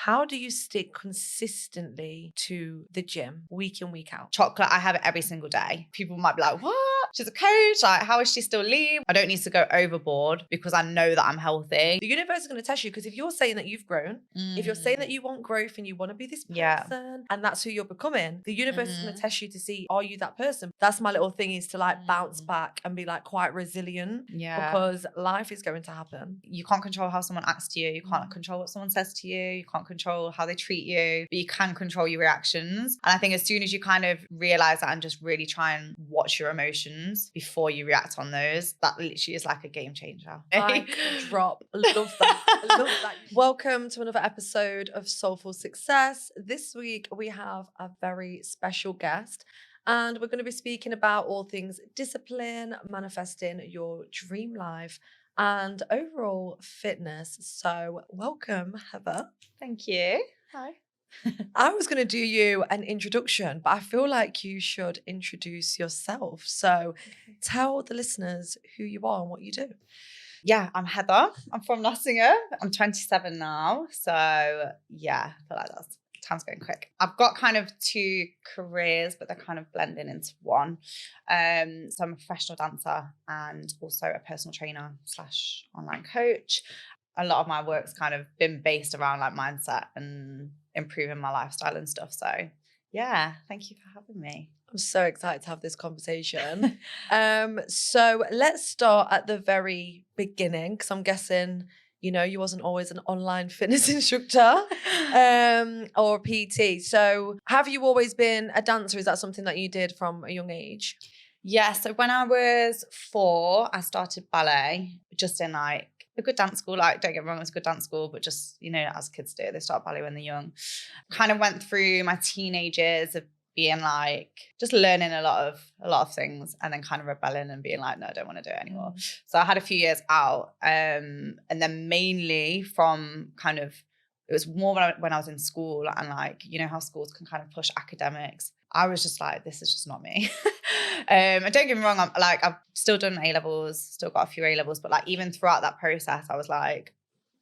how do you stick consistently to the gym week in, week out? Chocolate, I have it every single day. People might be like, what? She's a coach. Like, how is she still lean? I don't need to go overboard because I know that I'm healthy. The universe is going to test you because if you're saying that you've grown, if you're saying that you want growth and you want to be this person and that's who you're becoming, the universe is going to test you to see, are you that person? That's my little thing, is to like bounce back and be like quite resilient because life is going to happen. You can't control how someone acts to you. You can't control what someone says to you. You can't control how they treat you, but you can control your reactions. And I think as soon as you kind of realize that and just really try and watch your emotions before you react on those, that literally is like a game changer. Mic drop. Love that. I love that. Welcome to another episode of Soulful Success. This week we have a very special guest, and we're going to be speaking about all things discipline, manifesting your dream life, and overall fitness. So welcome, Heather. Thank you. Hi. I was going to do you an introduction, but I feel like you should introduce yourself. So tell the listeners who you are and what you do. Yeah, I'm Heather. I'm from Nottingham. I'm 27 now. So yeah, I feel like time's going quick. I've got kind of two careers, but they're kind of blending into one. So I'm a professional dancer and also a personal trainer / online coach. A lot of my work's kind of been based around like mindset and improving my lifestyle and stuff. So yeah, thank you for having me. I'm so excited to have this conversation. So let's start at the very beginning, because I'm guessing, you know, you wasn't always an online fitness instructor or a PT. So have you always been a dancer? Is that something that you did from a young age? Yeah, so when I was 4, I started ballet just in like a good dance school. Like, don't get me wrong, it was a good dance school, but just, you know, as kids do, they start ballet when they're young. Kind of went through my teenage years of being like, just learning a lot of things and then kind of rebelling and being like, no, I don't want to do it anymore. So I had a few years out. And then mainly from kind of, it was more when I was in school and like, you know how schools can kind of push academics. I was just like, this is just not me. And don't get me wrong, I've still done A-levels, still got a few A-levels, but like even throughout that process, I was like,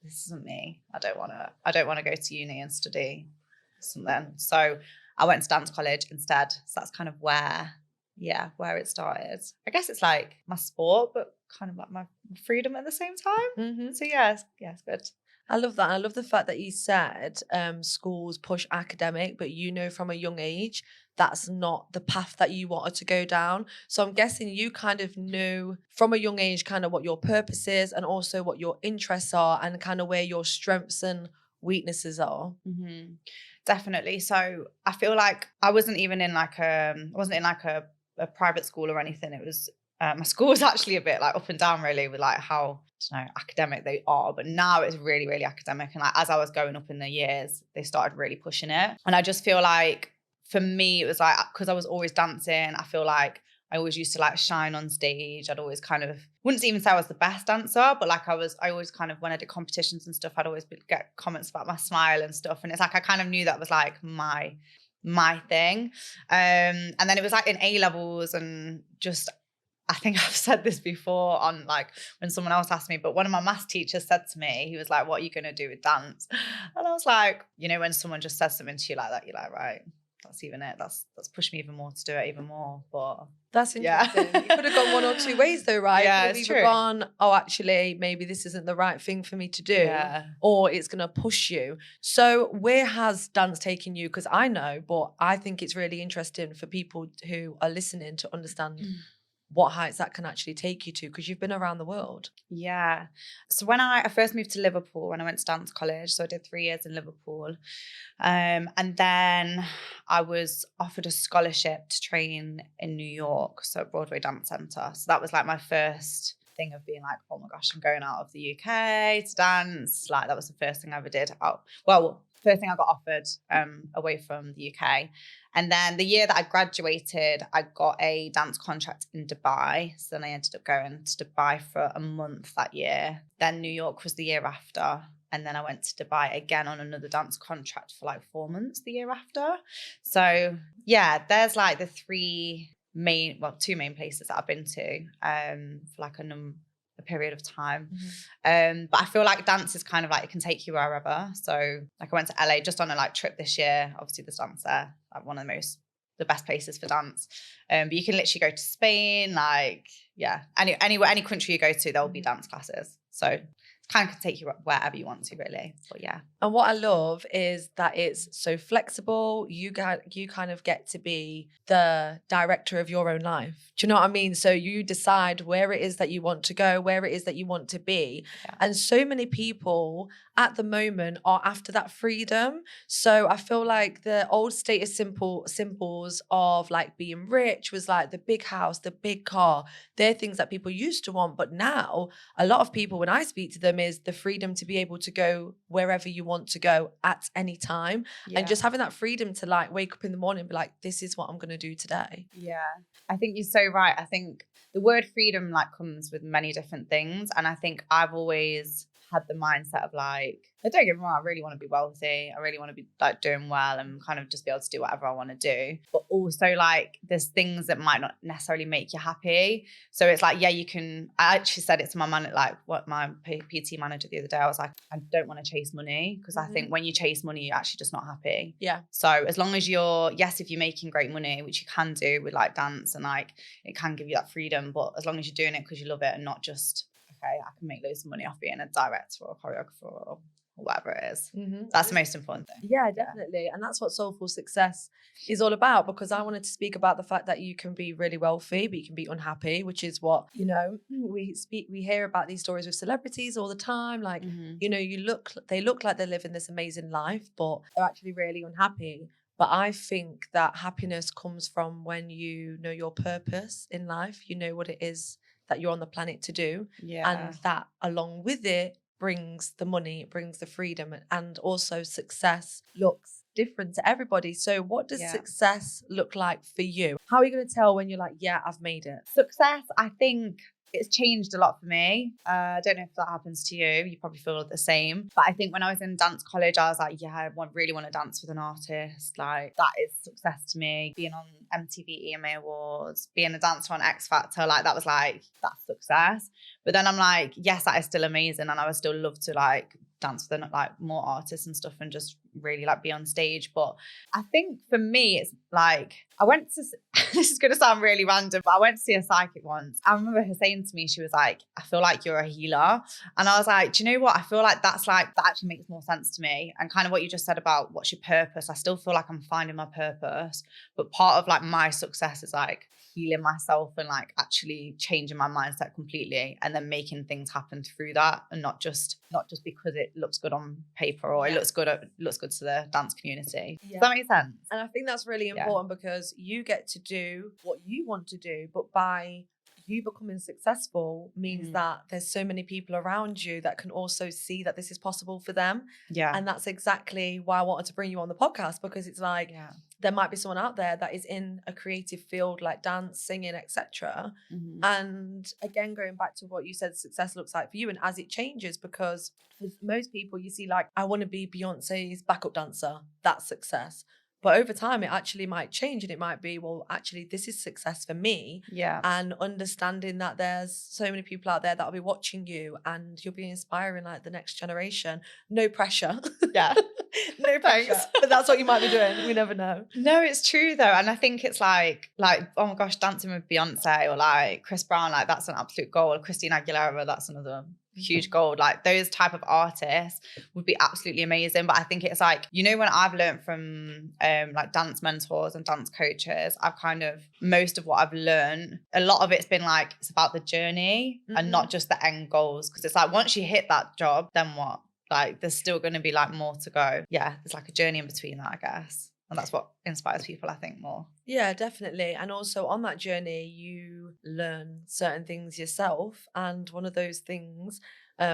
this isn't me. I don't want to go to uni and study something. So I went to dance college instead. So that's kind of where it started. I guess it's like my sport, but kind of like my freedom at the same time. So yeah, it's good. I love that. I love the fact that you said schools push academic, but you know from a young age that's not the path that you wanted to go down. So I'm guessing you kind of knew from a young age kind of what your purpose is and also what your interests are and kind of where your strengths and weaknesses are. Definitely. So I feel like I wasn't in like a private school or anything. It was my school was actually a bit like up and down really with like how, I don't know, academic they are, but now it's really, really academic. And like as I was going up in the years, they started really pushing it. And I just feel like for me, it was like, because I was always dancing, I feel like I always used to like shine on stage. I'd always kind of, wouldn't even say I was the best dancer, but like I always kind of, when I did competitions and stuff, I'd always get comments about my smile and stuff. And it's like, I kind of knew that was like my thing. And then it was like in A-levels and just, I think I've said this before on like when someone else asked me, but one of my maths teachers said to me, he was like, what are you going to do with dance? And I was like, you know, when someone just says something to you like that, you're like, right, that's even it. That's pushed me even more to do it even more. But that's interesting. You could have gone one or two ways though, right? Yeah, it's true. Gone, oh, actually, maybe this isn't the right thing for me to do. Yeah. Or it's going to push you. So where has dance taken you? Because I know, but I think it's really interesting for people who are listening to understand what heights that can actually take you to, because you've been around the world. Yeah. So when I first moved to Liverpool, when I went to dance college, so I did 3 years in Liverpool. And then I was offered a scholarship to train in New York, so at Broadway Dance Centre. So that was like my first thing of being like, oh my gosh, I'm going out of the UK to dance. Like that was the first thing I ever did. First thing I got offered away from the UK. And then the year that I graduated, I got a dance contract in Dubai. So then I ended up going to Dubai for a month that year. Then New York was the year after. And then I went to Dubai again on another dance contract for like 4 months the year after. So yeah, there's like the two main places that I've been to for like a a period of time. But I feel like dance is kind of like, it can take you wherever. So like I went to LA just on a like trip this year. Obviously there's dance there, like one of the best places for dance. But you can literally go to Spain, like, yeah, any country you go to, there will be dance classes. So kind of can take you wherever you want to, really. But yeah. And what I love is that it's so flexible. You kind of get to be the director of your own life. Do you know what I mean? So you decide where it is that you want to go, where it is that you want to be. Yeah. And so many people at the moment are after that freedom. So I feel like the old status symbols of like being rich was like the big house, the big car. They're things that people used to want. But now a lot of people, when I speak to them, is the freedom to be able to go wherever you want to go at any time. And just having that freedom to like wake up in the morning and be like, this is what I'm going to do today. Yeah, I think you're so right. I think the word freedom like comes with many different things. And I think I've always had the mindset of like, don't get me wrong, I really want to be wealthy. I really want to be like doing well and kind of just be able to do whatever I want to do. But also like there's things that might not necessarily make you happy. So it's like, yeah, I actually said it to my man, like what my PT manager the other day, I was like, I don't want to chase money because I think when you chase money, you're actually just not happy. Yeah. So as long as if you're making great money, which you can do with like dance and like it can give you that freedom, but as long as you're doing it because you love it and not just, okay, I can make loads of money off being a director or a choreographer or whatever it is. That's the most important thing. Yeah, definitely. And that's what Soulful Success is all about, because I wanted to speak about the fact that you can be really wealthy, but you can be unhappy, which is what, you know, we hear about these stories with celebrities all the time. Like, you know, they look like they're living this amazing life, but they're actually really unhappy. But I think that happiness comes from when you know your purpose in life, you know what it is that you're on the planet to do. Yeah. And that along with it brings the money, it brings the freedom, and also success looks different to everybody. So what does success look like for you? How are you going to tell when you're like, yeah, I've made it? Success, I think it's changed a lot for me. I don't know if that happens to you. You probably feel the same. But I think when I was in dance college, I was like, yeah, I really want to dance with an artist. Like that is success to me. Being on MTV EMA Awards, being a dancer on X Factor, like that was like, that's success. But then I'm like, yes, that is still amazing. And I would still love to like dance with like more artists and stuff and just really like be on stage. But I think for me, it's like, I went to, this is going to sound really random, but I went to see a psychic once. I remember her saying to me, she was like, I feel like you're a healer. And I was like, do you know what? I feel like that actually makes more sense to me. And kind of what you just said about what's your purpose, I still feel like I'm finding my purpose. But part of like my success is like healing myself and like actually changing my mindset completely and then making things happen through that, and not just because it looks good on paper or it looks good to the dance community. Does that make sense? And I think that's really important because you get to do what you want to do, but by you becoming successful means that there's so many people around you that can also see that this is possible for them. Yeah. And that's exactly why I wanted to bring you on the podcast, because it's like there might be someone out there that is in a creative field like dance, singing, etc. And again, going back to what you said success looks like for you, and as it changes, because for most people you see like, I want to be Beyonce's backup dancer, that's success. But over time, it actually might change, and it might be, well, actually, this is success for me. Yeah. And understanding that there's so many people out there that will be watching you, and you'll be inspiring like the next generation. No pressure. Yeah. No pressure. But that's what you might be doing. We never know. No, it's true though. And I think it's like, oh my gosh, dancing with Beyonce or like Chris Brown, like that's an absolute goal. Christina Aguilera, that's another huge goal. Like those type of artists would be absolutely amazing. But I think it's like, you know, when I've learned from like dance mentors and dance coaches, I've kind of, most of what I've learned, a lot of it's been like, it's about the journey and not just the end goals. Because it's like, once you hit that job, then what? Like there's still going to be like more to go. Yeah, there's like a journey in between that, I guess. And that's what inspires people, I think, more. Yeah, definitely. And also on that journey, you learn certain things yourself. And one of those things,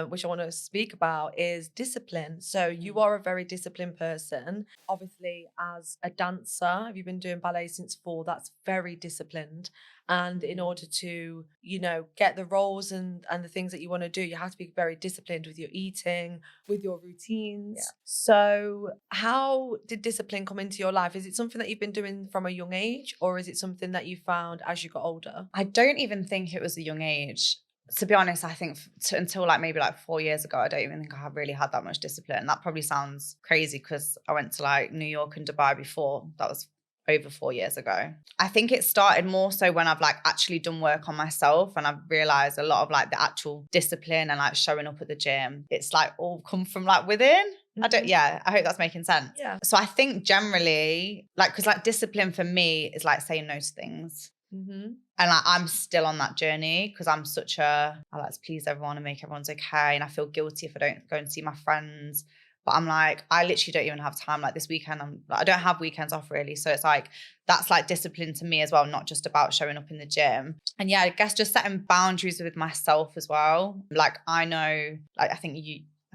which I want to speak about, is discipline. So you are a very disciplined person. Obviously, as a dancer, if you've been doing ballet since 4, that's very disciplined. And in order to, you know, get the roles and the things that you want to do, you have to be very disciplined with your eating, with your routines. Yeah. So how did discipline come into your life? Is it something that you've been doing from a young age, or is it something that you found as you got older? I don't even think it was a young age. To be honest, I think until like maybe like 4 years ago, I don't even think I have really had that much discipline. That probably sounds crazy because I went to like New York and Dubai before. That was over 4 years ago. I think it started more so when I've like actually done work on myself and I've realized a lot of like the actual discipline and like showing up at the gym. It's like all come from like within. I hope that's making sense. Yeah. So I think generally like, because like discipline for me is like saying no to things. Mm-hmm. And like, I'm still on that journey because I'm I like to please everyone and make everyone's okay. And I feel guilty if I don't go and see my friends. But I'm like, I literally don't even have time. Like this weekend, I don't have weekends off really. So it's like, that's like discipline to me as well, not just about showing up in the gym. And yeah, I guess just setting boundaries with myself as well. Like I know, like I think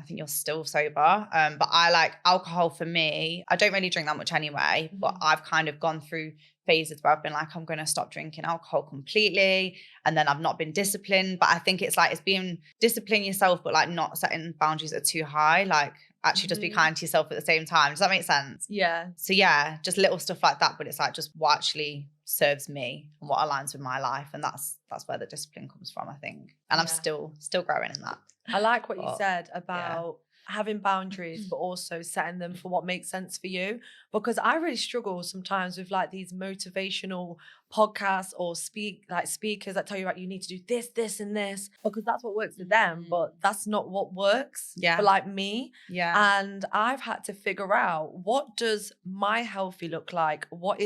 you're still sober. But I like alcohol for me. I don't really drink that much anyway, but I've kind of gone through phases where I've been like, I'm going to stop drinking alcohol completely. And then I've not been disciplined. But I think it's like, it's being discipline yourself, but like not setting boundaries that are too high. Like actually just be kind to yourself at the same time. Does that make sense? Yeah. So yeah, just little stuff like that. But it's like just what actually serves me and what aligns with my life. And that's where the discipline comes from, I think. And I'm still growing in that. I like what you said about having boundaries, but also setting them for what makes sense for you. Because I really struggle sometimes with like these motivational podcasts or speakers that tell you, like, you need to do this, this, and this, because that's what works for them, but that's not what works for like me. Yeah. And I've had to figure out, what does my healthy look like? What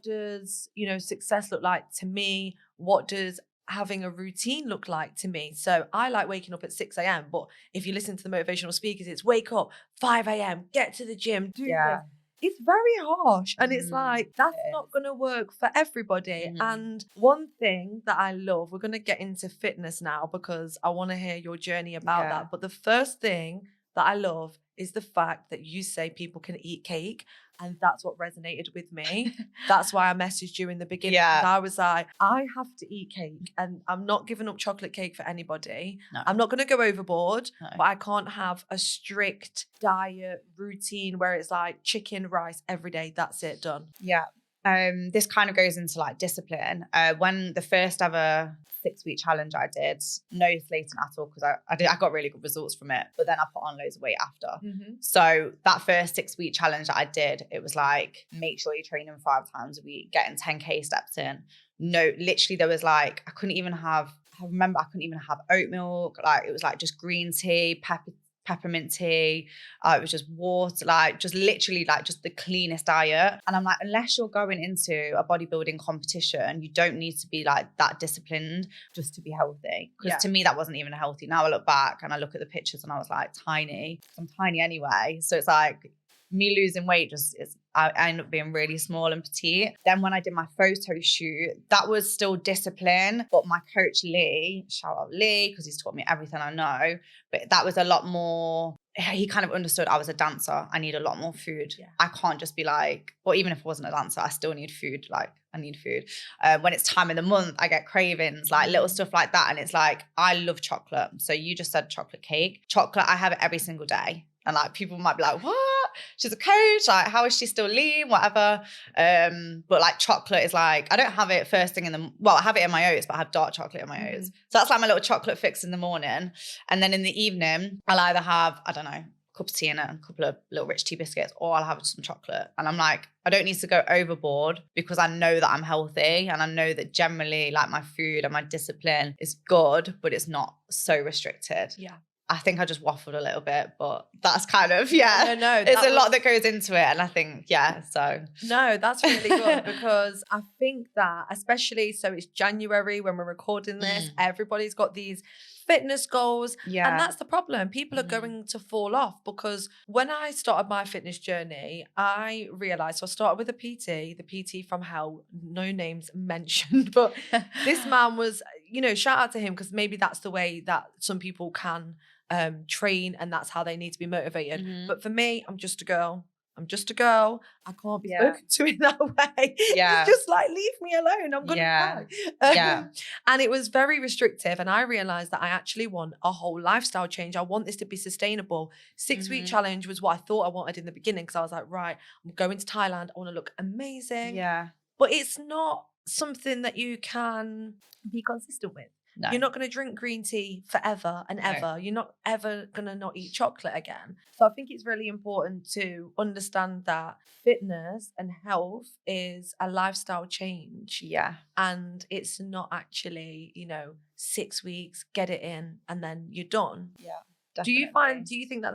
does, success look like to me? What does having a routine look like to me? So I like waking up at 6 a.m. But if you listen to the motivational speakers, it's wake up 5 a.m., get to the gym, do this. It's very harsh. And it's like, that's not going to work for everybody. And one thing that I love, we're going to get into fitness now because I want to hear your journey about that. But the first thing that I love is the fact that you say people can eat cake. And that's what resonated with me. That's why I messaged you in the beginning. Yeah. I was like, I have to eat cake and I'm not giving up chocolate cake for anybody. No. I'm not going to go overboard, but I can't have a strict diet routine where it's like chicken, rice every day. That's it, done. Yeah. This kind of goes into like discipline. When the first ever 6-week challenge I did, no slating at all because I got really good results from it, but then I put on loads of weight after. So that first 6-week challenge that I did, it was like, make sure you're training 5 times a week, getting 10k steps in. No, literally there was like, I couldn't even have oat milk. Like it was like just green tea, peppermint tea. It was just water, like just literally like just the cleanest diet. And I'm like, unless you're going into a bodybuilding competition, you don't need to be like that disciplined just to be healthy. Because to me, that wasn't even healthy. Now I look back and I look at the pictures and I was like, tiny. I'm tiny anyway. So it's like me losing weight I ended up being really small and petite. Then when I did my photo shoot, that was still discipline. But my coach Lee, shout out Lee, because he's taught me everything I know. But that was a lot more, he kind of understood I was a dancer. I need a lot more food. Yeah. I can't just be like, or even if I wasn't a dancer, I still need food. Like I need food. When it's time of the month, I get cravings, like little stuff like that. And it's like, I love chocolate. So you just said chocolate cake. Chocolate, I have it every single day. And like people might be like, what? She's a coach. Like, how is she still lean? Whatever. But like chocolate is like, I don't have it first thing I have it in my oats, but I have dark chocolate in my oats. So that's like my little chocolate fix in the morning. And then in the evening, I'll either have, I don't know, a cup of tea in it and a couple of little rich tea biscuits, or I'll have some chocolate. And I'm like, I don't need to go overboard because I know that I'm healthy and I know that generally like my food and my discipline is good, but it's not so restricted. Yeah. I think I just waffled a little bit, but that's kind of, No, there's a lot that goes into it. And I think, so. No, that's really good because I think that, especially, so it's January when we're recording this, everybody's got these fitness goals. Yeah. And that's the problem. People are going to fall off because when I started my fitness journey, I realized, so I started with the PT from hell, no names mentioned, but this man was, shout out to him because maybe that's the way that some people can train and that's how they need to be motivated. But for me, I'm just a girl. I can't be spoken to in that way. Yeah. Just like, leave me alone. I'm going to cry. And it was very restrictive. And I realized that I actually want a whole lifestyle change. I want this to be sustainable. 6-week challenge was what I thought I wanted in the beginning because I was like, right, I'm going to Thailand. I want to look amazing. Yeah. But it's not something that you can be consistent with. No. You're not going to drink green tea forever and No. ever. You're not ever going to not eat chocolate again. So I think it's really important to understand that fitness and health is a lifestyle change. Yeah. And it's not actually, 6 weeks, get it in, and then you're done. Yeah. Do you think that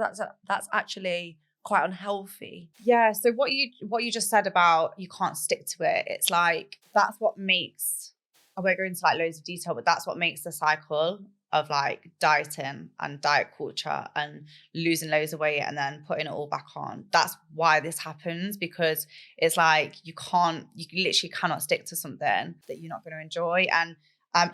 that's actually quite unhealthy? Yeah. So what you just said about you can't stick to it, it's like that's what makes, I won't go into like loads of detail, but that's what makes the cycle of like dieting and diet culture and losing loads of weight and then putting it all back on. That's why this happens, because it's like you literally cannot stick to something that you're not going to enjoy. And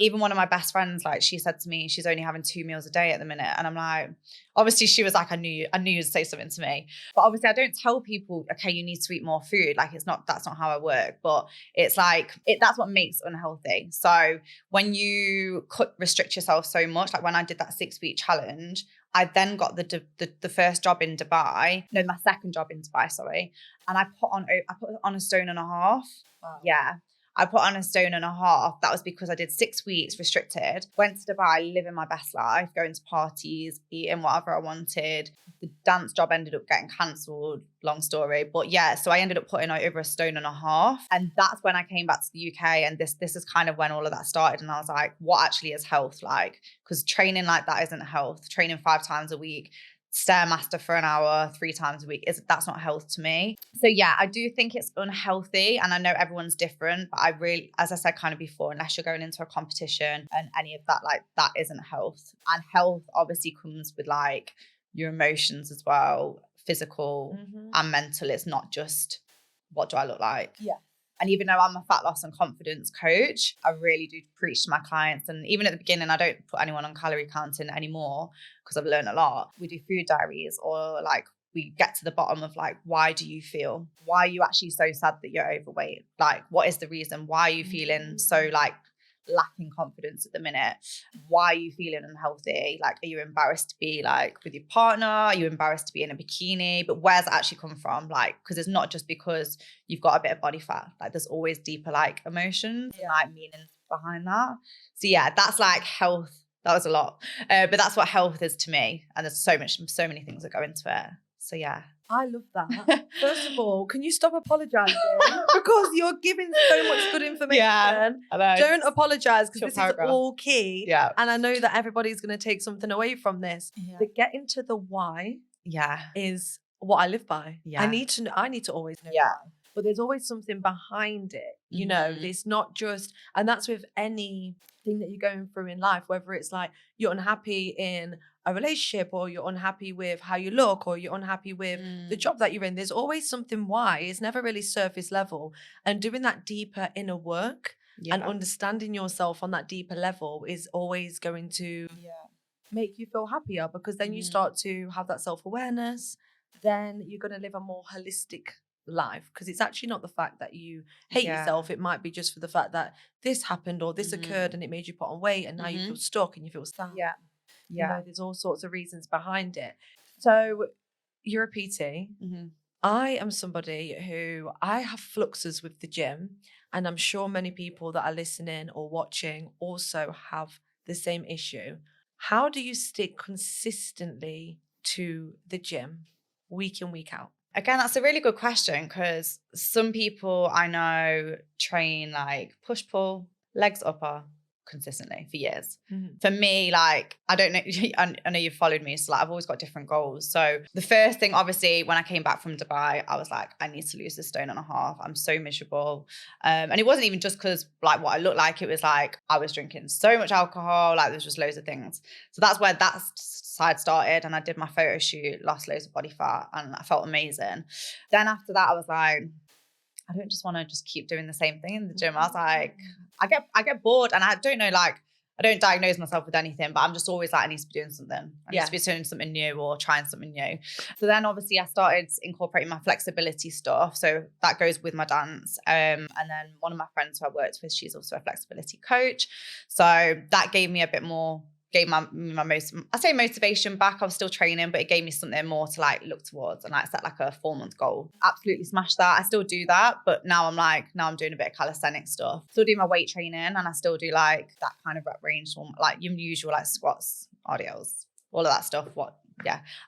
even one of my best friends, like she said to me, she's only having 2 meals a day at the minute. And I'm like, obviously she was like, I knew you'd say something to me. But obviously I don't tell people, okay, you need to eat more food. Like that's not how I work. But it's like, that's what makes it unhealthy. So when you restrict yourself so much, like when I did that 6-week challenge, I then got the first job in Dubai. No, my second job in Dubai, sorry. And I put on 1.5 stone. Wow. Yeah. I put on 1.5 stone. That was because I did 6 weeks restricted, went to Dubai, living my best life, going to parties, eating whatever I wanted. The dance job ended up getting cancelled, long story. But yeah, so I ended up putting out over 1.5 stone. And that's when I came back to the UK. And this is kind of when all of that started. And I was like, what actually is health like? Because training like that isn't health. Training 5 times a week, Stairmaster for an hour 3 times a week, that's not health to me. So yeah, I do think it's unhealthy, and I know everyone's different, but I really, as I said kind of before, unless you're going into a competition and any of that, like that isn't health. And health obviously comes with like your emotions as well, physical and mental. It's not just what do I look like. Yeah. And even though I'm a fat loss and confidence coach, I really do preach to my clients. And even at the beginning, I don't put anyone on calorie counting anymore because I've learned a lot. We do food diaries, or like we get to the bottom of like, why do you feel? Why are you actually so sad that you're overweight? Like, what is the reason? Why are you feeling so like lacking confidence at the minute? Why are you feeling unhealthy? Like, are you embarrassed to be like with your partner? Are you embarrassed to be in a bikini? But where's it actually come from? Like, because it's not just because you've got a bit of body fat. Like, there's always deeper like emotions and like meanings behind that. So yeah, that's like health. That was a lot, but that's what health is to me. And there's so many things that go into it. So yeah. I love that. First of all, can you stop apologizing? Because you're giving so much good information. Yeah, I know. Don't apologize, because this paragraph. is all key. Yeah. And I know that everybody's going to take something away from this. Yeah. But getting to the why is what I live by. Yeah. I need to always know Yeah. why. But there's always something behind it. You know, it's not just, and that's with anything that you're going through in life, whether it's like you're unhappy in a relationship, or you're unhappy with how you look, or you're unhappy with the job that you're in. There's always something why. It's never really surface level. And doing that deeper inner work and understanding yourself on that deeper level is always going to make you feel happier, because then you start to have that self-awareness. Then you're going to live a more holistic life, because it's actually not the fact that you hate yourself. It might be just for the fact that this happened or this occurred and it made you put on weight, and now you feel stuck and you feel sad. You know, there's all sorts of reasons behind it. So you're a PT. I am somebody who, I have fluxes with the gym, and I'm sure many people that are listening or watching also have the same issue. How do you stick consistently to the gym week in, week out? Again, that's a really good question, because some people I know train like push-pull, legs upper consistently for years. For me, like, I don't know, I know you've followed me, so like I've always got different goals. So the first thing, obviously, when I came back from Dubai, I was like, I need to lose 1.5 stone. I'm so miserable. And it wasn't even just because like what I looked like, it was like I was drinking so much alcohol, like there's just loads of things. So that's where that side started, and I did my photo shoot, lost loads of body fat, and I felt amazing. Then after that, I was like, I don't just want to just keep doing the same thing in the gym. I was like, I get bored, and I don't know, like, I don't diagnose myself with anything, but I'm just always like, I need to be doing something. I need to be doing something new or trying something new. So then obviously I started incorporating my flexibility stuff. So that goes with my dance. And then one of my friends who I worked with, she's also a flexibility coach. So that gave me a bit more gave my most, I say motivation back. I was still training, but it gave me something more to like look towards, and like set like a 4-month goal. Absolutely smashed that. I still do that, but now I'm doing a bit of calisthenic stuff. Still do my weight training, and I still do like that kind of rep range, like your usual like squats, RDLs, all of that stuff.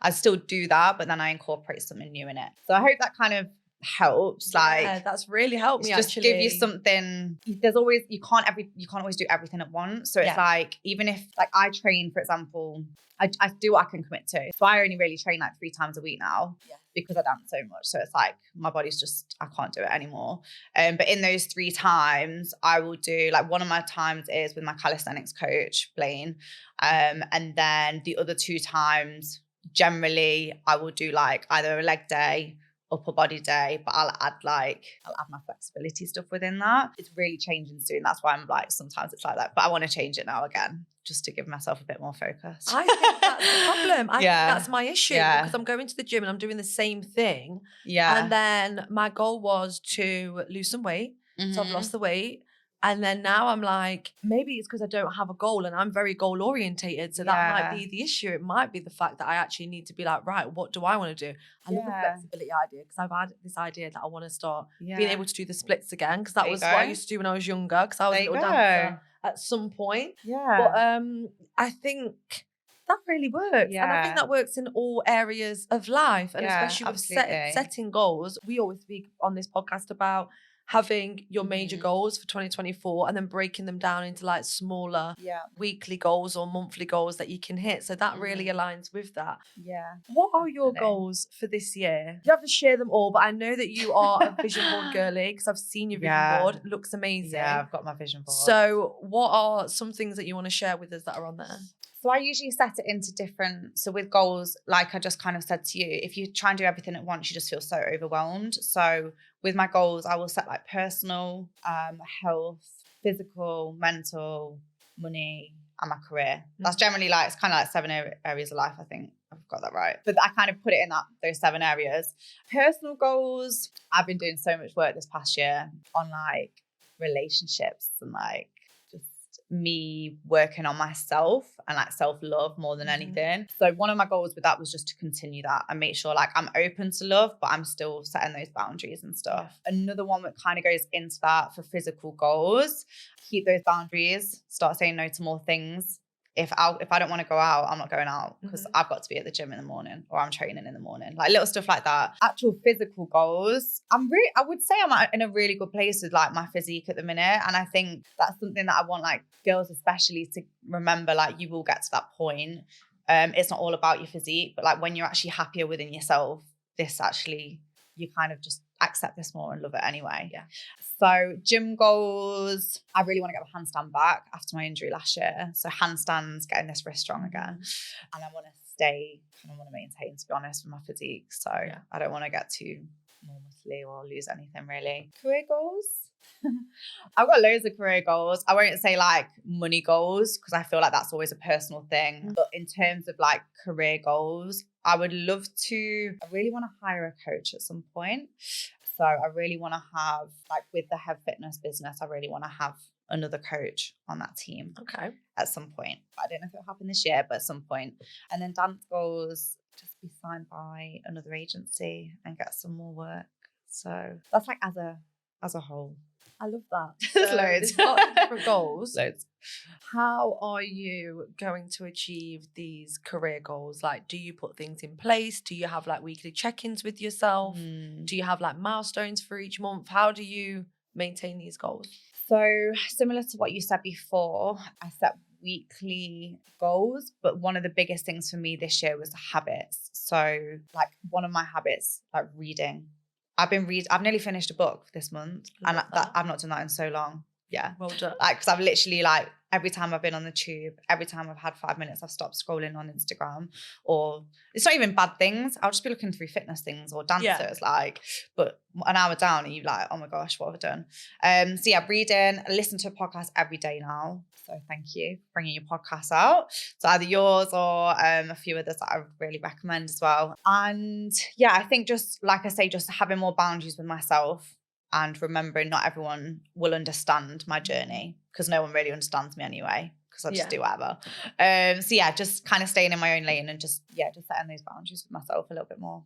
I still do that, but then I incorporate something new in it. So I hope that kind of helps. Like that's really helped me just actually. give you something. There's always, you can't always do everything at once. So it's like, even if like I train, for example, I do what I can commit to. So I only really train like 3 times a week now because I dance so much. So it's like my body's just, I can't do it anymore. But in those 3 times, I will do like, one of my times is with my calisthenics coach, Blaine. And then the other 2 times, generally, I will do like either a leg day, upper body day, but I'll add my flexibility stuff within that. It's really changing soon. That's why I'm like, sometimes it's like that, but I want to change it now again, just to give myself a bit more focus. I think that's the problem. I think that's my issue, because I'm going to the gym and I'm doing the same thing. And then my goal was to lose some weight. So I've lost the weight. And then now I'm like, maybe it's because I don't have a goal, and I'm very goal orientated. So that might be the issue. It might be the fact that I actually need to be like, right, what do I want to do? I love the flexibility idea, because I've had this idea that I want to start being able to do the splits again, because that was what I used to do when I was younger, because I was a little dancer at some point. But I think that really works. And I think that works in all areas of life, and especially with setting goals. We always speak on this podcast about having your major goals for 2024 and then breaking them down into like smaller weekly goals or monthly goals that you can hit. So that really aligns with that. What are your goals for this year? You have to share them all, but I know that you are a vision board girly, because I've seen your vision board. It looks amazing. Yeah, I've got my vision board. So what are some things that you want to share with us that are on there? So I usually set it into different, so with goals, like I just kind of said to you, if you try and do everything at once, you just feel so overwhelmed. So with my goals, I will set like personal, health, physical, mental, money, and my career. That's generally like, it's kind of like 7 areas of life, I think. I've got that right. But I kind of put it in those 7 areas. Personal goals, I've been doing so much work this past year on like relationships and like me working on myself and like self-love more than anything. So one of my goals with that was just to continue that and make sure like I'm open to love, but I'm still setting those boundaries and stuff. Another one that kind of goes into that for physical goals, keep those boundaries, start saying no to more things. If I don't want to go out, I'm not going out, because I've got to be at the gym in the morning, or I'm training in the morning. Like little stuff like that. Actual physical goals, I would say I'm in a really good place with like my physique at the minute. And I think that's something that I want like girls especially to remember, like you will get to that point. It's not all about your physique, but like when you're actually happier within yourself, this actually, you kind of just accept this more and love it anyway. So gym goals, I really want to get my handstand back after my injury last year. So handstands, getting this wrist strong again. And I want to maintain, to be honest, with my physique. So I don't want to get too more muscly or lose anything really. Career goals? I've got loads of career goals. I won't say like money goals, because I feel like that's always a personal thing. But in terms of like career goals, I really want to hire a coach at some point. So I really want to have, like with the Head Fitness business, I really want to have another coach on that team. At some point. I don't know if it'll happen this year, but at some point. And then dance goals, just be signed by another agency and get some more work. So that's like as a whole. I love that. There's loads. There's lots of different goals. Loads. How are you going to achieve these career goals? Like, do you put things in place? Do you have like weekly check-ins with yourself? Do you have like milestones for each month? How do you maintain these goals? So similar to what you said before, I set weekly goals, but one of the biggest things for me this year was habits. So like one of my habits, like reading. I've nearly finished a book this month, and I've not done that in so long. Yeah. Well done. Like, because I've literally like, every time I've been on the tube, every time I've had 5 minutes, I've stopped scrolling on Instagram. Or it's not even bad things. I'll just be looking through fitness things or dancers, like, but an hour down and you're like, oh my gosh, what have I done? So yeah, reading, I listen to a podcast every day now. So thank you for bringing your podcast out. So either yours or a few others that I would really recommend as well. And yeah, I think just, like I say, just having more boundaries with myself and remembering not everyone will understand my journey, because no one really understands me anyway. because I just do whatever. So yeah, just kind of staying in my own lane and just setting those boundaries with myself a little bit more.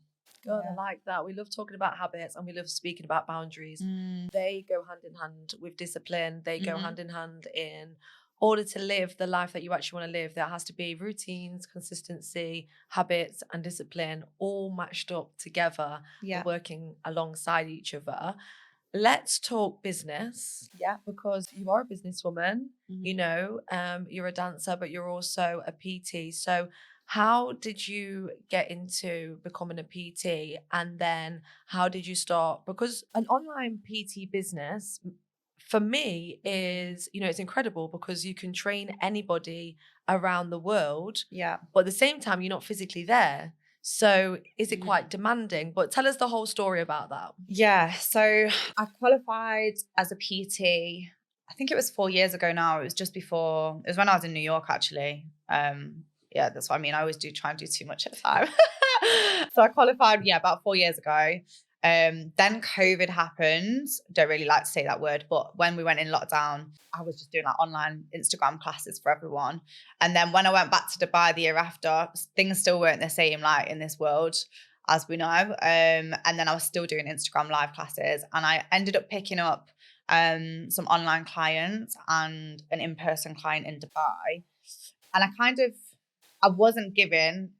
God, I like that. We love talking about habits and we love speaking about boundaries. They go hand in hand with discipline. They go hand in hand in order to live the life that you actually want to live. There has to be routines, consistency, habits, and discipline all matched up together, working alongside each other. Let's talk business. Yeah. Because you are a businesswoman, you know, you're a dancer, but you're also a PT. So how did you get into becoming a PT? And then how did you start? Because an online PT business for me is, you know, it's incredible because you can train anybody around the world. Yeah. But at the same time, you're not physically there. So is it quite demanding? But tell us the whole story about that. Yeah. So I qualified as a PT, I think it was 4 years ago now. It was just before, it was when I was in New York, actually. Yeah, that's what I mean. I always do try and do too much at a time. So I qualified, about 4 years ago. Then COVID happened. Don't really like to say that word, but when we went in lockdown, I was just doing like online Instagram classes for everyone. And then when I went back to Dubai the year after, things still weren't the same like in this world, as we know. And then I was still doing Instagram live classes, and I ended up picking up some online clients and an in-person client in Dubai. And I wasn't given,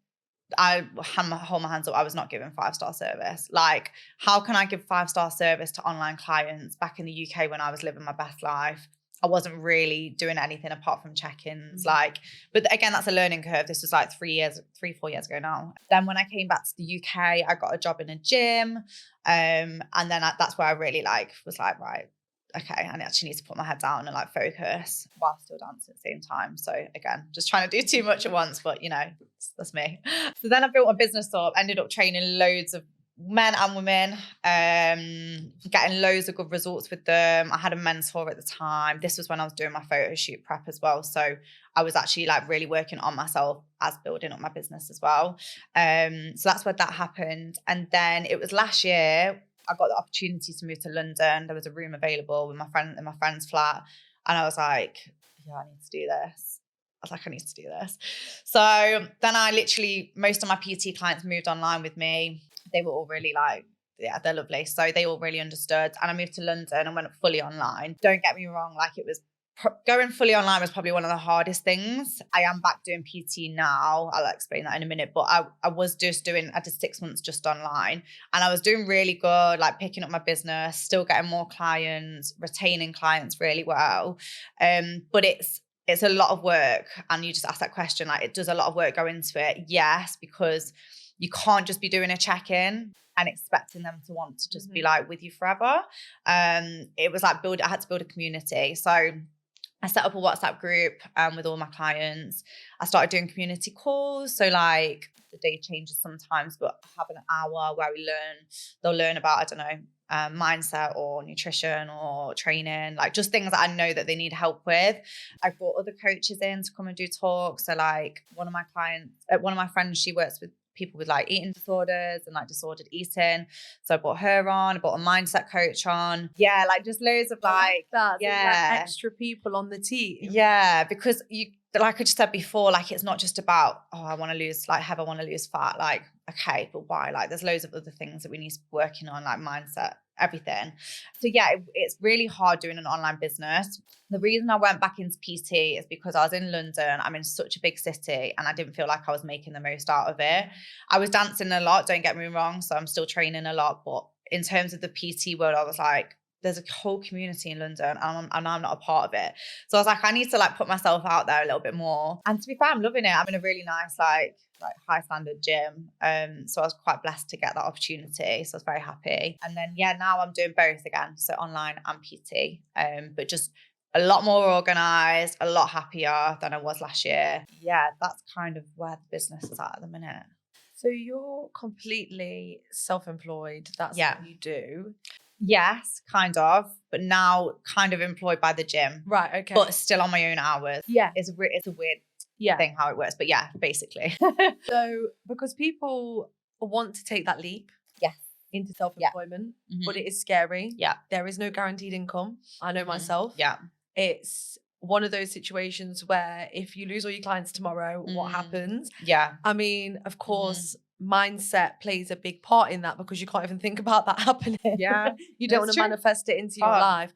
I hold my hands up, I was not given 5-star service. Like, how can I give 5-star service to online clients back in the UK when I was living my best life? I wasn't really doing anything apart from check-ins. Like, but again, that's a learning curve. This was like 4 years ago now. Then when I came back to the UK, I got a job in a gym. And then that's where I really was like, right, okay, I actually need to put my head down and like focus while still dancing at the same time. So again, just trying to do too much at once, but you know, that's me. So then I built a business up, ended up training loads of men and women, getting loads of good results with them. I had a mentor at the time. This was when I was doing my photo shoot prep as well. So I was actually like really working on myself as building up my business as well. So that's where that happened. And then it was last year, I got the opportunity to move to London. There was a room available with my friend in my friend's flat. And I was like, yeah, I need to do this. I need to do this. So then I literally, most of my PT clients moved online with me. They were all really they're lovely. So they all really understood. And I moved to London and went fully online. Don't get me wrong, it was going fully online was probably one of the hardest things. I am back doing PT now. I'll explain that in a minute. But I did 6 months just online, and I was doing really good, like picking up my business, still getting more clients, retaining clients really well. But it's a lot of work. And you just asked that question, like, it does a lot of work go into it. Yes, because you can't just be doing a check-in and expecting them to want to just be like with you forever. It was like I had to build a community. So I set up a WhatsApp group with all my clients. I started doing community calls. So like the day changes sometimes, but having an hour where they'll learn about, I don't know, mindset or nutrition or training, like just things that I know that they need help with. I brought other coaches in to come and do talks. So like one of my friends, she works with people with like eating disorders and like disordered eating. So I brought her on, I brought a mindset coach on. Yeah, like just loads of like, that. Yeah. Like extra people on the team. Yeah, because like I just said before, like it's not just about, I want to lose, like Heather, I want to lose fat. Like, okay, but why? Like there's loads of other things that we need to be working on, like mindset, everything. So yeah, it's really hard doing an online business. The reason I went back into PT is because I was in London. I'm in such a big city and I didn't feel like I was making the most out of it. I was dancing a lot, don't get me wrong. So I'm still training a lot. But in terms of the PT world, I was like, there's a whole community in London and I'm not a part of it. So I was like, I need to like put myself out there a little bit more. And to be fair, I'm loving it. I'm in a really nice, like high standard gym. So I was quite blessed to get that opportunity. So I was very happy. And then, now I'm doing both again. So online and PT, but just a lot more organized, a lot happier than I was last year. Yeah, that's kind of where the business is at the minute. So you're completely self-employed. That's what you do. Yes, kind of, but now kind of employed by the gym. Right, okay. But still on my own hours. Yeah. It's a weird thing how it works, but yeah, basically. So because people want to take that leap into self-employment, but it is scary. Yeah. There is no guaranteed income. I know myself. Yeah. It's one of those situations where if you lose all your clients tomorrow, what happens? Yeah. I mean, of course, mindset plays a big part in that because you can't even think about that happening. Yeah. You don't want to manifest it into your life.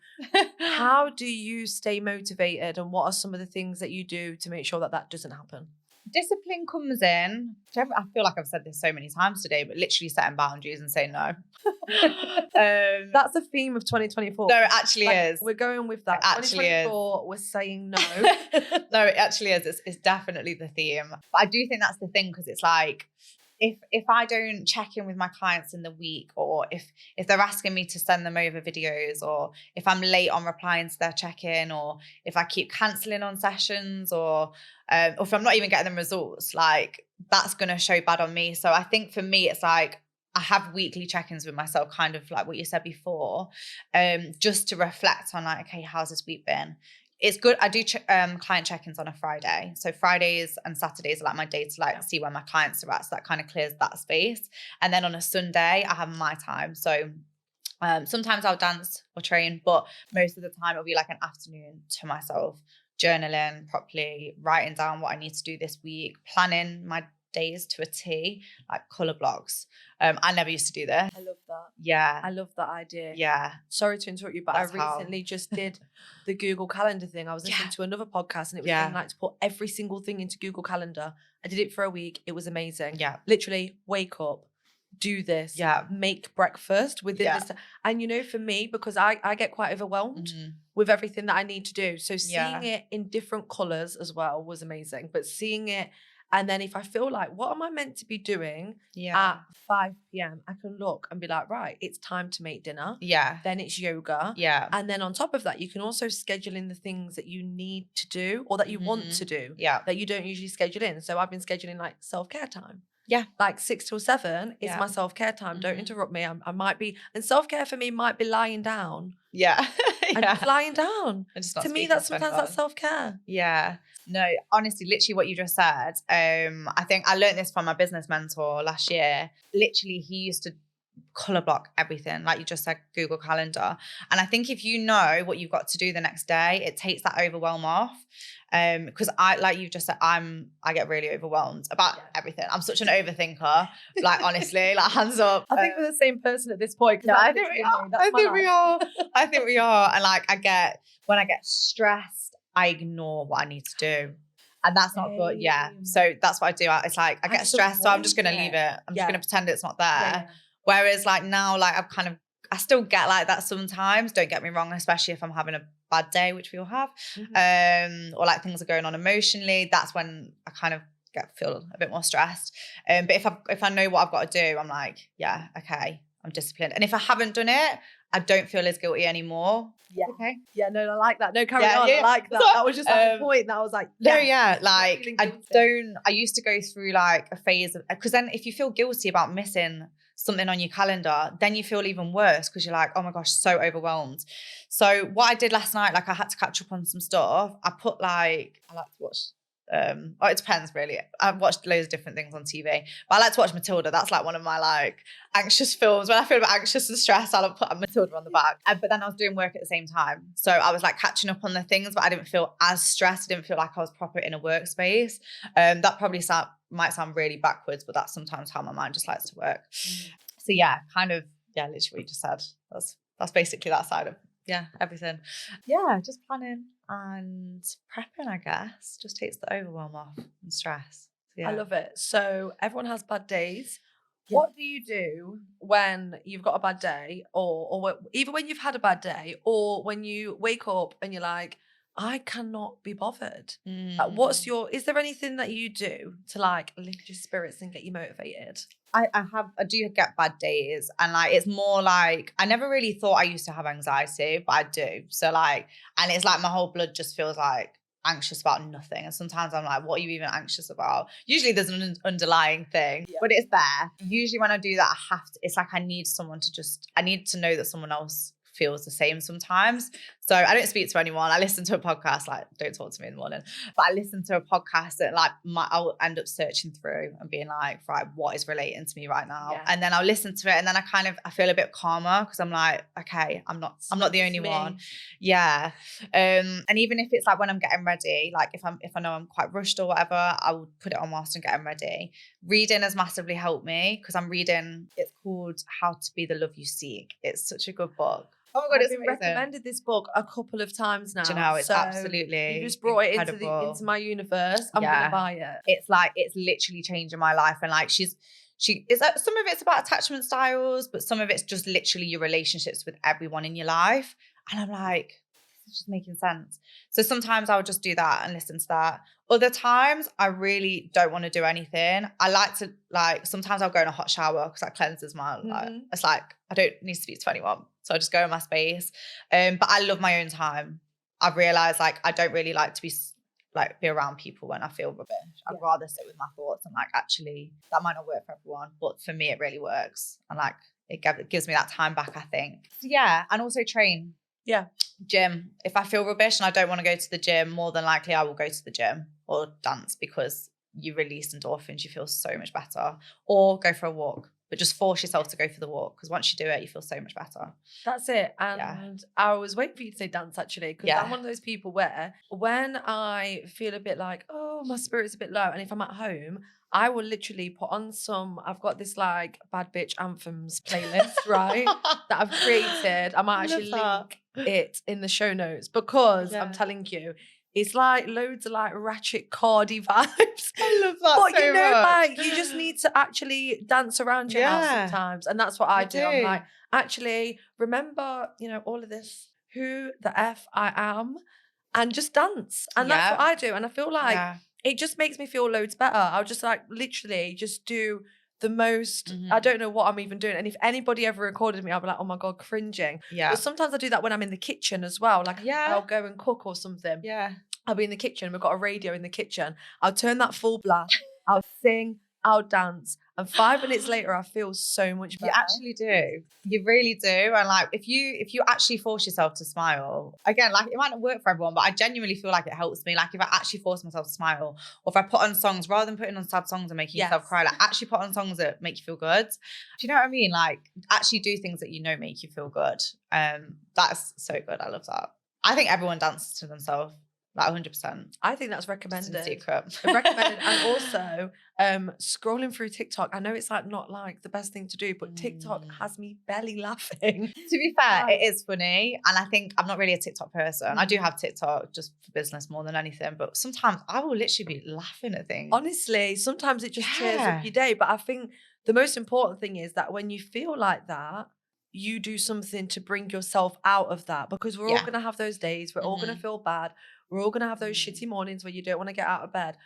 How do you stay motivated, and what are some of the things that you do to make sure that that doesn't happen? Discipline comes in. I feel like I've said this so many times today, but literally setting boundaries and saying no. That's a theme of 2024. No, it actually is. We're going with that. It actually 2024, we're saying no. No, it actually is. It's definitely the theme. But I do think that's the thing, because it's like, if I don't check in with my clients in the week, or if they're asking me to send them over videos, or if I'm late on replying to their check-in, or if I keep cancelling on sessions, or if I'm not even getting them results, like that's going to show bad on me. So I think for me, it's like I have weekly check-ins with myself, kind of like what you said before, just to reflect on like, okay, how's this week been? It's good. I do client check-ins on a Friday. So Fridays and Saturdays are like my day to like see where my clients are at. So that kind of clears that space. And then on a Sunday, I have my time. So sometimes I'll dance or train, but most of the time it'll be like an afternoon to myself, journaling properly, writing down what I need to do this week, planning my days to a T, like colour blocks. I never used to do this. I love that. Yeah. I love that idea. Yeah. Sorry to interrupt you, but That's I recently just did the Google Calendar thing. I was listening to another podcast and it was saying like to put every single thing into Google Calendar. I did it for a week. It was amazing. Yeah. Literally wake up, do this, make breakfast within this. And you know, for me, because I get quite overwhelmed with everything that I need to do. So seeing it in different colours as well was amazing. But seeing it, and then if I feel like, what am I meant to be doing at 5 p.m? I can look and be like, right, it's time to make dinner. Yeah. Then it's yoga. Yeah. And then on top of that, you can also schedule in the things that you need to do or that you want to do that you don't usually schedule in. So I've been scheduling like self-care time. Yeah. Like 6 till 7 is my self-care time. Don't interrupt me. I might be, and self-care for me might be lying down. Yeah. And just lying down. To me, that's sometimes that's self-care. Yeah. No, honestly, literally what you just said. I think I learned this from my business mentor last year. Literally, he used to color block everything, like you just said, Google Calendar. And I think if you know what you've got to do the next day, it takes that overwhelm off. Because I, like you just said, I get really overwhelmed about everything. I'm such an overthinker. Like honestly, like hands up. I think we're the same person at this point. No, I think we are. I think we are. And like when I get stressed, I ignore what I need to do. And that's not good. Yeah. So that's what I do. It's like I get stressed, so I'm just going to leave it. I'm just going to pretend it's not there. Yeah. Whereas like now, like I still get like that sometimes, don't get me wrong, especially if I'm having a bad day, which we all have, or like things are going on emotionally. That's when I kind of feel a bit more stressed. But if I know what I've got to do, I'm like, yeah, okay, I'm disciplined. And if I haven't done it, I don't feel as guilty anymore. Yeah. Okay. Yeah, no, I like that. No, carry on. I like that. That was just like a point that I was like, like I used to go through like a phase of, because then if you feel guilty about missing something on your calendar, then you feel even worse because you're like, oh my gosh, so overwhelmed. So what I did last night, like I had to catch up on some stuff. I put like, I like to watch, it depends really. I've watched loads of different things on TV, but I like to watch Matilda. That's like one of my like anxious films. When I feel a bit anxious and stressed, I'll put Matilda on the back. But then I was doing work at the same time. So I was like catching up on the things, but I didn't feel as stressed. I didn't feel like I was proper in a workspace. That probably might sound really backwards, but that's sometimes how my mind just likes to work. So yeah, kind of, literally what you just said. That's basically that side of everything. Yeah, just planning and prepping, I guess, just takes the overwhelm off and stress. So, I love it. So everyone has bad days. What do you do when you've got a bad day, or either when you've had a bad day, or when you wake up and you're like, I cannot be bothered? Like, is there anything that you do to like lift your spirits and get you motivated? I do get bad days, and like it's more like I never really thought I used to have anxiety, but I do. So like, and it's like my whole blood just feels like anxious about nothing. And sometimes I'm like, what are you even anxious about? Usually there's an underlying thing, but it's there. Usually when I do that, it's like I need to know that someone else feels the same sometimes. So I don't speak to anyone. I listen to a podcast, like don't talk to me in the morning, but I listen to a podcast that like I'll end up searching through and being like, right, what is relating to me right now? Yeah. And then I'll listen to it and then I feel a bit calmer because I'm like, okay, I'm not the only one. Yeah. And even if it's like when I'm getting ready, like if I know I'm quite rushed or whatever, I will put it on whilst I'm getting ready. Reading has massively helped me because I'm reading, it's called How to Be the Love You Seek. It's such a good book. Oh my God, I've been recommended this book a couple of times now. Janelle, it's absolutely you just brought incredible. it into my universe. I'm gonna buy it. It's literally changing my life. And like some of it's about attachment styles, but some of it's just literally your relationships with everyone in your life. And I'm like, this is just making sense. So sometimes I would just do that and listen to that. Other times I really don't want to do anything. I like to sometimes I'll go in a hot shower because that cleanses my it's like I don't need to speak to anyone. So I just go in my space. But I love my own time. I've realized like I don't really like to be around people when I feel rubbish. I'd rather sit with my thoughts and like actually that might not work for everyone, but for me it really works. And like it gives me that time back, I think. So, yeah, and also train. Yeah. Gym. If I feel rubbish and I don't want to go to the gym, more than likely I will go to the gym or dance because you release endorphins, you feel so much better. Or go for a walk. But just force yourself to go for the walk because once you do it, you feel so much better. That's it. And I was waiting for you to say dance actually because I'm one of those people where when I feel a bit like, oh, my spirit's a bit low, and if I'm at home, I will literally put on I've got this like bad bitch anthems playlist, right? that I've created. I might actually link it in the show notes because I'm telling you, it's like loads of like ratchet cardi vibes. I love that but so you know, much. like you just need to actually dance around your house sometimes. And that's what I do. I'm like, actually, remember, all of this, who the F I am, and just dance. And that's what I do. And I feel like it just makes me feel loads better. I'll just like literally just do the most, I don't know what I'm even doing. And if anybody ever recorded me, I'll be like, oh my God, cringing. Yeah. But sometimes I do that when I'm in the kitchen as well. Like I'll go and cook or something. Yeah. I'll be in the kitchen. We've got a radio in the kitchen. I'll turn that full blast. I'll sing. I'll dance. And 5 minutes later, I feel so much better. You actually do. You really do. And like, if you actually force yourself to smile, again, like it might not work for everyone, but I genuinely feel like it helps me. Like if I actually force myself to smile, or if I put on songs, rather than putting on sad songs and making yourself cry, like actually put on songs that make you feel good. Do you know what I mean? Like actually do things that make you feel good. That's so good. I love that. I think everyone dances to themselves. Like 100%. I think that's recommended. Just in secret. Recommended. And also scrolling through TikTok. I know it's like not like the best thing to do, but TikTok has me belly laughing. To be fair, it is funny. And I think I'm not really a TikTok person. I do have TikTok just for business more than anything. But sometimes I will literally be laughing at things. Honestly, sometimes it just cheers up your day. But I think the most important thing is that when you feel like that, you do something to bring yourself out of that, because we're all going to have those days. We're all going to feel bad. We're all going to have those shitty mornings where you don't want to get out of bed,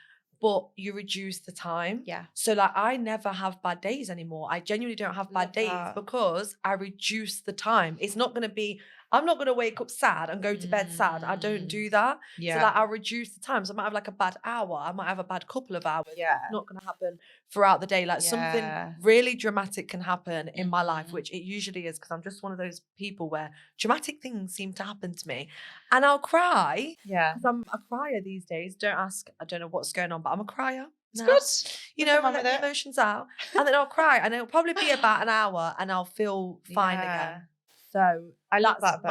but you reduce the time. Yeah. So like I never have bad days anymore. I genuinely don't have bad days because I reduce the time. It's not going to be, I'm not going to wake up sad and go to bed sad. I don't do that. Yeah. So like I'll reduce the time. So I might have like a bad hour. I might have a bad couple of hours. Yeah. It's not going to happen throughout the day. Like something really dramatic can happen in my life, which it usually is because I'm just one of those people where dramatic things seem to happen to me. And I'll cry. Yeah. Because I'm a crier these days. Don't ask, I don't know what's going on, but I'm a crier. It's good. You know, I let the emotions out. And then I'll cry. And it'll probably be about an hour and I'll feel fine again. So I love that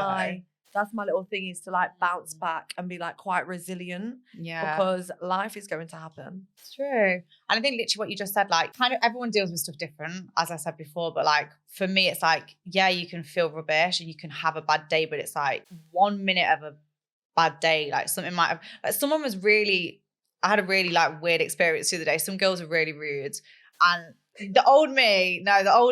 that's my little thing, is to like bounce back and be like quite resilient. Yeah. Because life is going to happen. It's true. And I think literally what you just said, like kind of everyone deals with stuff different, as I said before. But like for me, it's like, yeah, you can feel rubbish and you can have a bad day, but it's like 1 minute of a bad day. Like something might have, like someone was really, I had a really like weird experience the other day. Some girls were really rude. And the old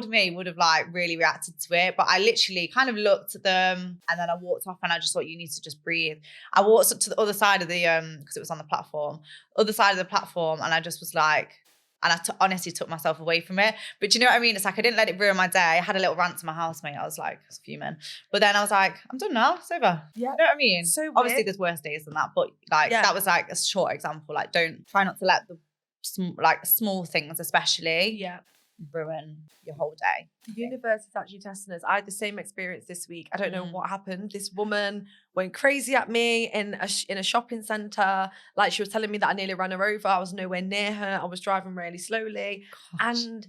me would have like really reacted to it. But I literally kind of looked at them and then I walked off and I just thought, you need to just breathe. I walked up to the other side of the, because it was on the platform, other side of the platform. And I just was like, and I honestly took myself away from it. But you know what I mean? It's like, I didn't let it ruin my day. I had a little rant to my housemate. I was like, I was fuming. But then I was like, I'm done now. It's over. Yeah. You know what I mean? So obviously there's worse days than that. But like, that was like a short example. Like try not to let the small things especially ruin your whole day. The universe is actually testing us. I had the same experience this week. I don't know what happened. This woman went crazy at me in a shopping centre. Like, she was telling me that I nearly ran her over. I was nowhere near her. I was driving really slowly. Gosh. And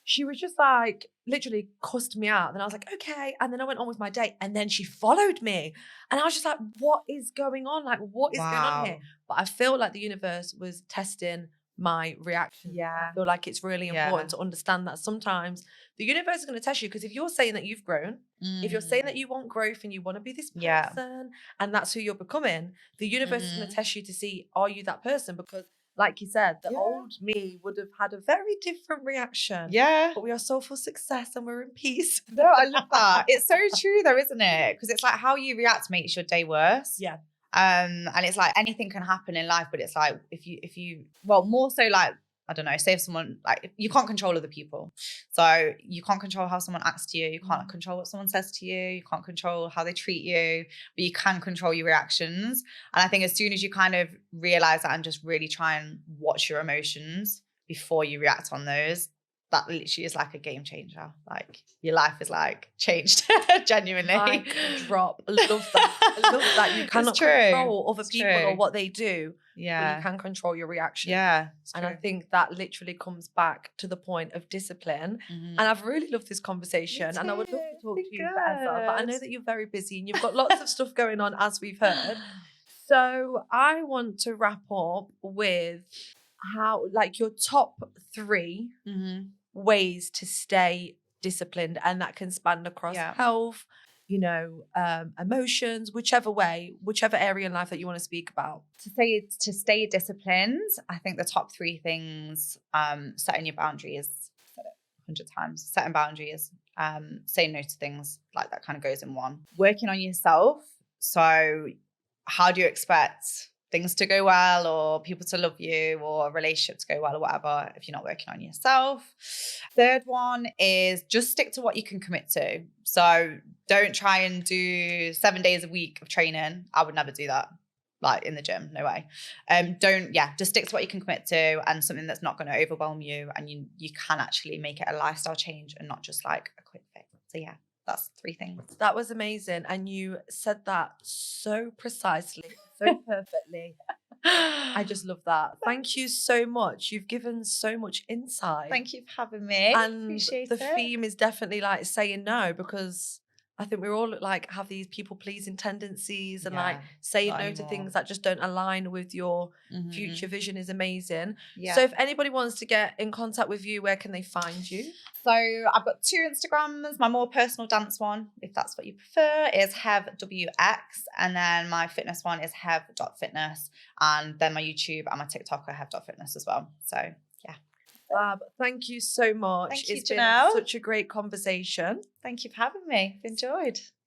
she was just like, literally cussed me out. Then I was like, okay. And then I went on with my day. And then she followed me. And I was just like, what is going on? Like, what is going on here? But I feel like the universe was testing my reaction. Yeah. I feel like it's really important to understand that sometimes the universe is going to test you, because if you're saying that you've grown, if you're saying that you want growth and you want to be this person and that's who you're becoming, the universe is going to test you to see, are you that person? Because like you said, the old me would have had a very different reaction. Yeah. But we are soulful success and we're in peace. No, I love that. It's so true though, isn't it? Because it's like how you react makes your day worse. Yeah. And it's like anything can happen in life, but it's like if you well, more so like, I don't know, say if someone, like, you can't control other people. So you can't control how someone acts to you. You can't control what someone says to you. You can't control how they treat you, but you can control your reactions. And I think as soon as you kind of realize that and just really try and watch your emotions before you react on those, that literally is like a game changer. Like, your life is like changed genuinely. I drop. I love that. I love that. You cannot control other people or what they do. Yeah. But you can control your reaction. Yeah. And I think that literally comes back to the point of discipline. And I've really loved this conversation. And I would love to talk to you better. But I know that you're very busy and you've got lots of stuff going on, as we've heard. So I want to wrap up with how, like, your top 3 ways to stay disciplined, and that can span across health, you know, emotions, whichever area in life that you want to speak about. To stay disciplined, I think the top 3 things: setting your boundaries, said it 100 times, setting boundaries, saying no to things, like that kind of goes in one. Working on yourself. So how do you expect things to go well, or people to love you, or a relationship to go well, or whatever, if you're not working on yourself? Third one is just stick to what you can commit to. So don't try and do 7 days a week of training. I would never do that, like in the gym, no way. Just stick to what you can commit to, and something that's not going to overwhelm you, and you can actually make it a lifestyle change and not just like a quick fix. So yeah, that's 3 things. That was amazing. And you said that so precisely, so perfectly. I just love that. Thank you so much. You've given so much insight. Thank you for having me. And appreciate the it. theme is definitely like saying no, because I think we're all like have these people pleasing tendencies, and like saying no to things that just don't align with your future vision is amazing. Yeah. So if anybody wants to get in contact with you, where can they find you? So I've got 2 Instagrams. My more personal dance one, if that's what you prefer, is HevWX. And then my fitness one is hev.fitness. And then my YouTube and my TikTok are hev.fitness as well. So yeah. Thank you so much. Thank you, it's Janelle. been such a great conversation. Thank you for having me. Enjoyed.